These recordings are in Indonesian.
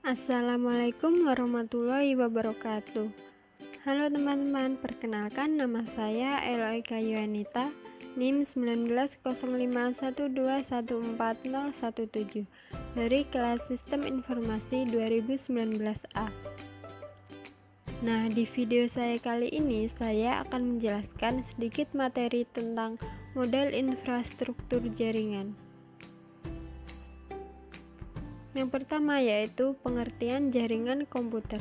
Assalamualaikum warahmatullahi wabarakatuh. Halo teman-teman, perkenalkan nama saya Eloy Kayuanita, NIM 190512140017 dari kelas Sistem Informasi 2019A. Nah, di video saya kali ini saya akan menjelaskan sedikit materi tentang model infrastruktur jaringan. Yang pertama yaitu pengertian jaringan komputer.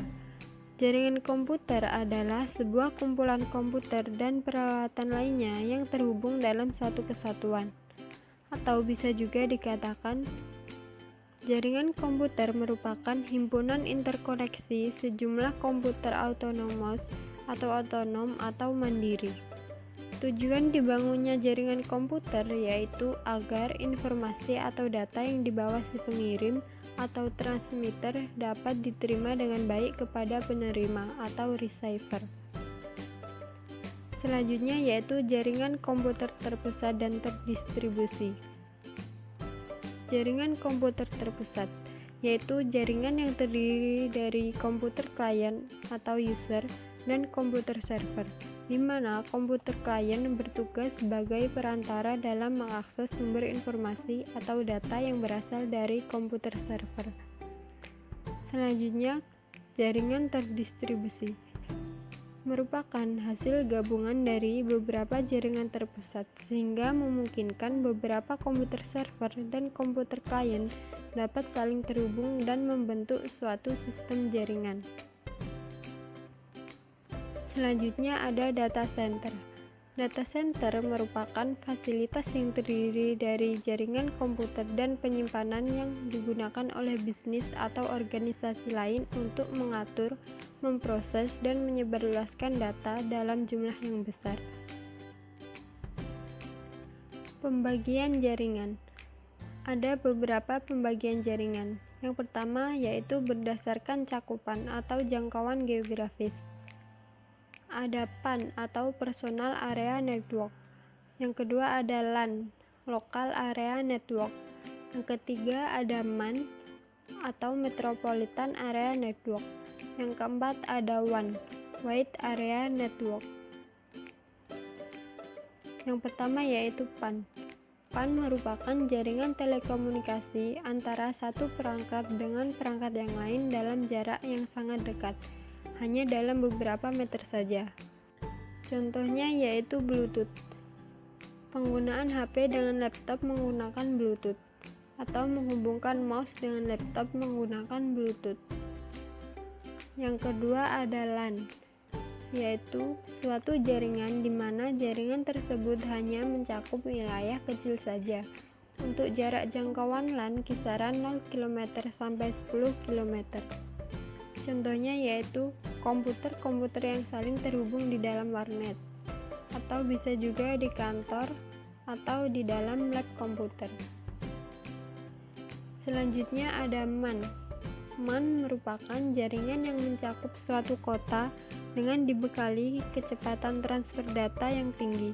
Jaringan komputer adalah sebuah kumpulan komputer dan peralatan lainnya yang terhubung dalam satu kesatuan. Atau bisa juga dikatakan, jaringan komputer merupakan himpunan interkoneksi sejumlah komputer autonomous atau otonom atau mandiri. Tujuan dibangunnya jaringan komputer yaitu agar informasi atau data yang dibawa si pengirim atau transmitter dapat diterima dengan baik kepada penerima atau receiver. Selanjutnya yaitu jaringan komputer terpusat dan terdistribusi. Jaringan komputer terpusat yaitu jaringan yang terdiri dari komputer klien atau user dan komputer server, di mana komputer klien bertugas sebagai perantara dalam mengakses sumber informasi atau data yang berasal dari komputer server. Selanjutnya, jaringan terdistribusi merupakan hasil gabungan dari beberapa jaringan terpusat sehingga memungkinkan beberapa komputer server dan komputer klien dapat saling terhubung dan membentuk suatu sistem jaringan. Selanjutnya ada data center. Data center merupakan fasilitas yang terdiri dari jaringan komputer dan penyimpanan yang digunakan oleh bisnis atau organisasi lain untuk mengatur, memproses, dan menyebarluaskan data dalam jumlah yang besar. Pembagian jaringan. Ada beberapa pembagian jaringan. Yang pertama yaitu berdasarkan cakupan atau jangkauan geografis. Ada PAN atau Personal Area Network. Yang kedua ada LAN, Local Area Network. Yang ketiga ada MAN atau Metropolitan Area Network. Yang keempat ada WAN, Wide Area Network. Yang pertama yaitu PAN. PAN merupakan jaringan telekomunikasi antara satu perangkat dengan perangkat yang lain dalam jarak yang sangat dekat, hanya dalam beberapa meter saja. Contohnya yaitu Bluetooth. Penggunaan HP dengan laptop menggunakan Bluetooth, atau menghubungkan mouse dengan laptop menggunakan Bluetooth. Yang kedua ada LAN, yaitu suatu jaringan di mana jaringan tersebut hanya mencakup wilayah kecil saja. Untuk jarak jangkauan LAN kisaran 0 km sampai 10 km. Contohnya yaitu komputer-komputer yang saling terhubung di dalam warnet, atau bisa juga di kantor atau di dalam lab komputer. Selanjutnya ada MAN. MAN merupakan jaringan yang mencakup suatu kota dengan dibekali kecepatan transfer data yang tinggi.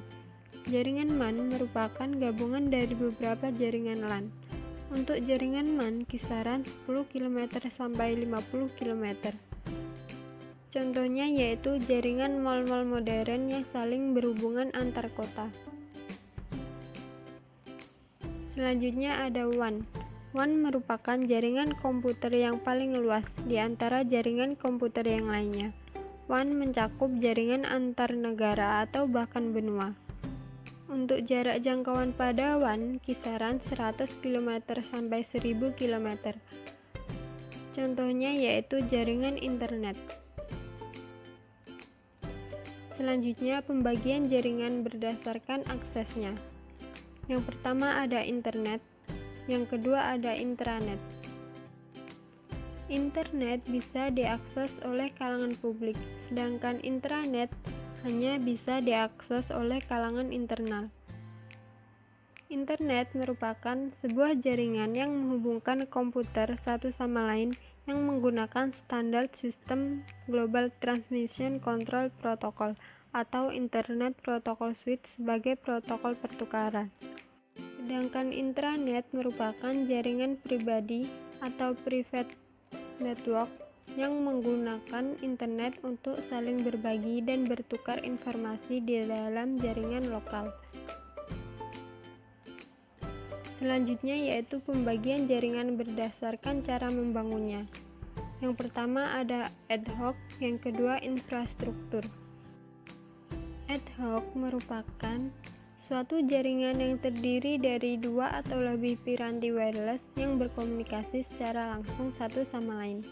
Jaringan MAN merupakan gabungan dari beberapa jaringan LAN. Untuk jaringan MAN kisaran 10 km sampai 50 km. Contohnya yaitu jaringan mal-mal modern yang saling berhubungan antar kota. Selanjutnya ada WAN. WAN merupakan jaringan komputer yang paling luas di antara jaringan komputer yang lainnya. WAN mencakup jaringan antar negara atau bahkan benua. Untuk jarak jangkauan pada WAN kisaran 100 km sampai 1000 km. Contohnya yaitu jaringan internet. Selanjutnya pembagian jaringan berdasarkan aksesnya. Yang pertama ada internet, yang kedua ada intranet. Internet bisa diakses oleh kalangan publik, sedangkan intranet hanya bisa diakses oleh kalangan internal. Internet merupakan sebuah jaringan yang menghubungkan komputer satu sama lain yang menggunakan standar sistem Global Transmission Control Protocol atau Internet Protocol Suite sebagai protokol pertukaran. Sedangkan intranet merupakan jaringan pribadi atau private network yang menggunakan internet untuk saling berbagi dan bertukar informasi di dalam jaringan lokal. Selanjutnya yaitu pembagian jaringan berdasarkan cara membangunnya. Yang pertama ada ad hoc, yang kedua infrastruktur. Ad hoc merupakan suatu jaringan yang terdiri dari dua atau lebih piranti wireless yang berkomunikasi secara langsung satu sama lain.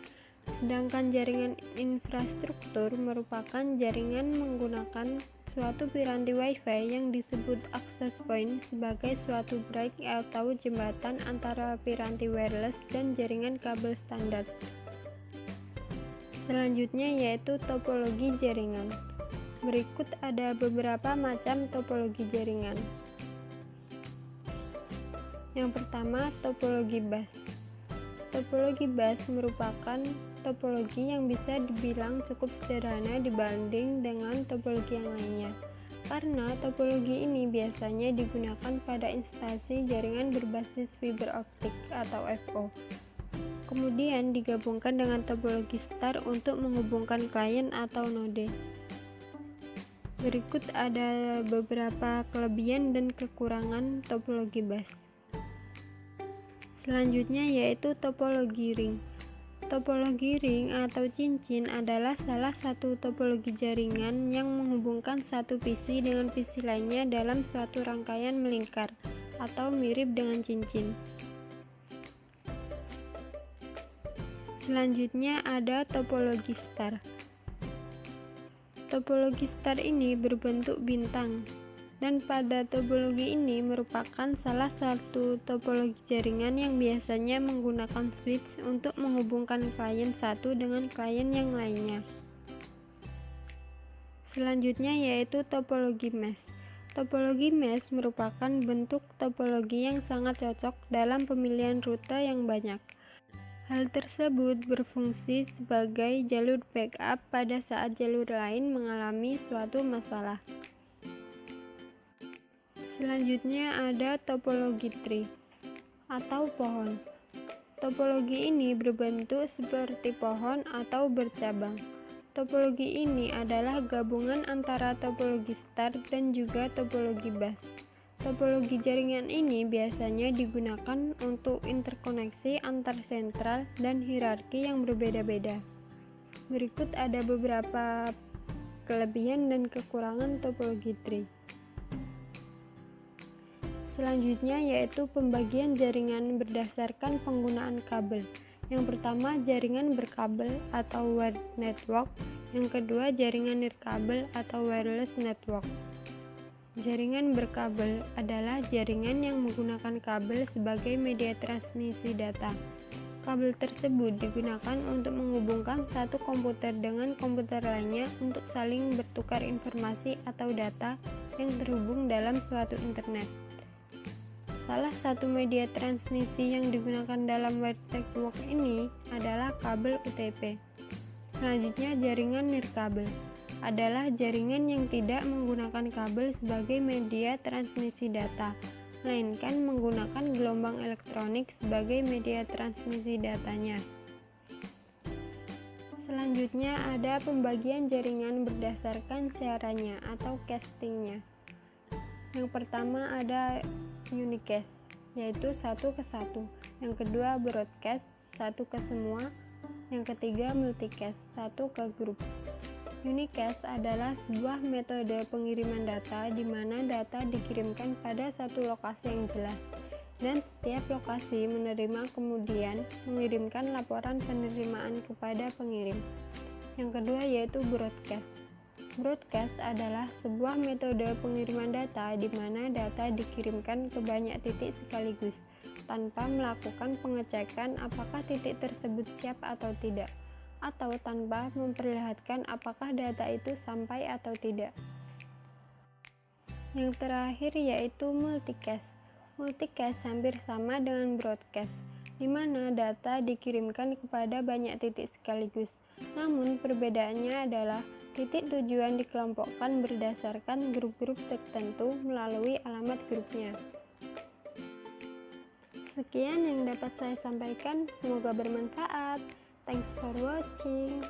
Sedangkan jaringan infrastruktur merupakan jaringan menggunakan suatu piranti Wi-Fi yang disebut access point sebagai suatu break atau jembatan antara piranti wireless dan jaringan kabel standar. Selanjutnya yaitu topologi jaringan. Berikut ada beberapa macam topologi jaringan. Yang pertama, topologi bus. Topologi bus merupakan topologi yang bisa dibilang cukup sederhana dibanding dengan topologi yang lainnya. Karena topologi ini biasanya digunakan pada instalasi jaringan berbasis fiber optik atau FO. Kemudian digabungkan dengan topologi star untuk menghubungkan klien atau node. Berikut ada beberapa kelebihan dan kekurangan topologi bus. Selanjutnya yaitu topologi ring. Topologi ring atau cincin adalah salah satu topologi jaringan yang menghubungkan satu PC dengan PC lainnya dalam suatu rangkaian melingkar atau mirip dengan cincin. Selanjutnya ada topologi star. Topologi star ini berbentuk bintang, dan pada topologi ini merupakan salah satu topologi jaringan yang biasanya menggunakan switch untuk menghubungkan klien satu dengan klien yang lainnya. Selanjutnya yaitu topologi mesh. Topologi mesh merupakan bentuk topologi yang sangat cocok dalam pemilihan rute yang banyak. Hal tersebut berfungsi sebagai jalur backup pada saat jalur lain mengalami suatu masalah. Selanjutnya ada topologi tree atau pohon. Topologi ini berbentuk seperti pohon atau bercabang. Topologi ini adalah gabungan antara topologi star dan juga topologi bus. Topologi jaringan ini biasanya digunakan untuk interkoneksi antar sentral dan hierarki yang berbeda-beda. Berikut ada beberapa kelebihan dan kekurangan topologi tree. Selanjutnya yaitu pembagian jaringan berdasarkan penggunaan kabel. Yang pertama, jaringan berkabel atau wired network. Yang kedua, jaringan nirkabel atau wireless network. Jaringan berkabel adalah jaringan yang menggunakan kabel sebagai media transmisi data. Kabel tersebut digunakan untuk menghubungkan satu komputer dengan komputer lainnya untuk saling bertukar informasi atau data yang terhubung dalam suatu internet. Salah satu media transmisi yang digunakan dalam wired network ini adalah kabel UTP. Selanjutnya, jaringan nirkabel adalah jaringan yang tidak menggunakan kabel sebagai media transmisi data, melainkan menggunakan gelombang elektronik sebagai media transmisi datanya. Selanjutnya ada pembagian jaringan berdasarkan siarannya atau castingnya. Yang pertama ada unicast, yaitu 1 ke 1. Yang kedua broadcast, 1 ke semua. Yang ketiga multicast, 1 ke grup. Unicast adalah sebuah metode pengiriman data di mana data dikirimkan pada satu lokasi yang jelas, dan setiap lokasi menerima kemudian mengirimkan laporan penerimaan kepada pengirim. Yang kedua yaitu broadcast. Broadcast adalah sebuah metode pengiriman data di mana data dikirimkan ke banyak titik sekaligus, tanpa melakukan pengecekan apakah titik tersebut siap atau tidak, atau tanpa memperlihatkan apakah data itu sampai atau tidak. Yang terakhir yaitu multicast. Multicast hampir sama dengan broadcast, di mana data dikirimkan kepada banyak titik sekaligus. Namun perbedaannya adalah titik tujuan dikelompokkan berdasarkan grup-grup tertentu melalui alamat grupnya. Sekian yang dapat saya sampaikan, semoga bermanfaat. Thanks for watching.